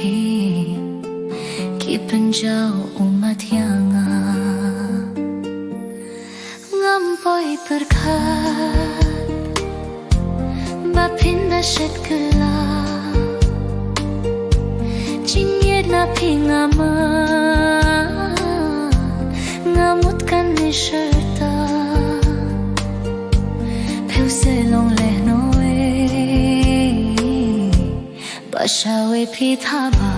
phi ki penjau umat yang ngam poi perkat bapinda shet kala cingit na pingama ngamutkan ni serta peu se long le noe bashawe phi thaba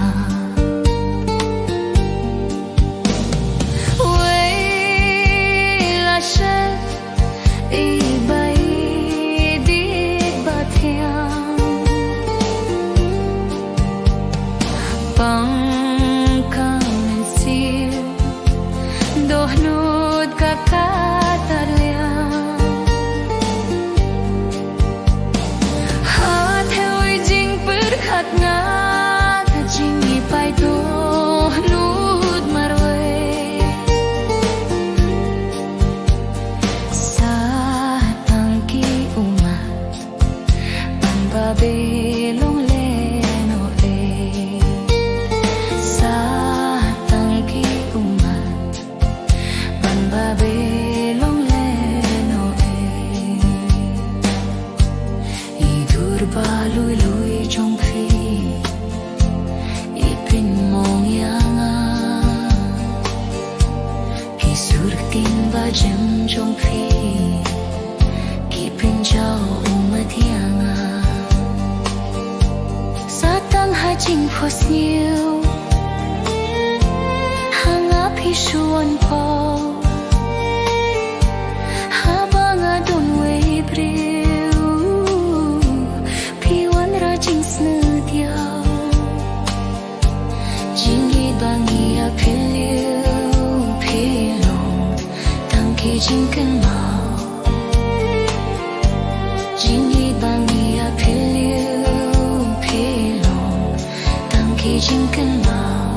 lui lui trong khi ipin mong yanga pisurtin ba jem trong khi kipin jao umat yanga satang ha jing phos niu hanga pisuan po habanga don we bri Jing kan mau Jing hi bangi a pilong Tang ki jing kan mau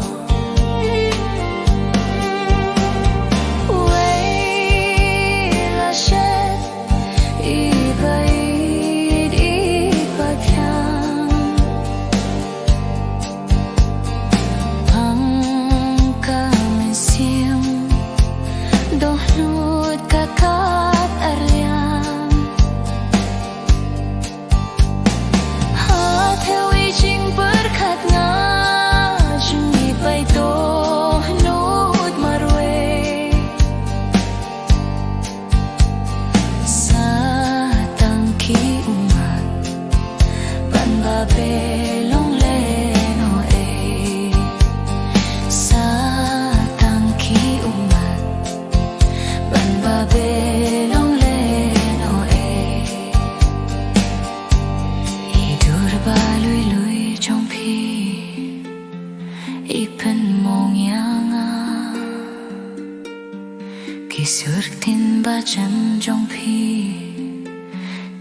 Wei la shet I bait I patang Pang ka men siam Doh kakat arliam hathewi jing berkat nga jungi pai to nut marwe sa tangki umat ban babe long le no e sa tangki umat ban babe long le no e idur ba lui lui trong phi ipen mong yanga kisur tin ba jam trong phi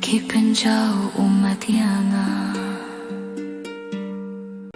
kipen jao umat yanga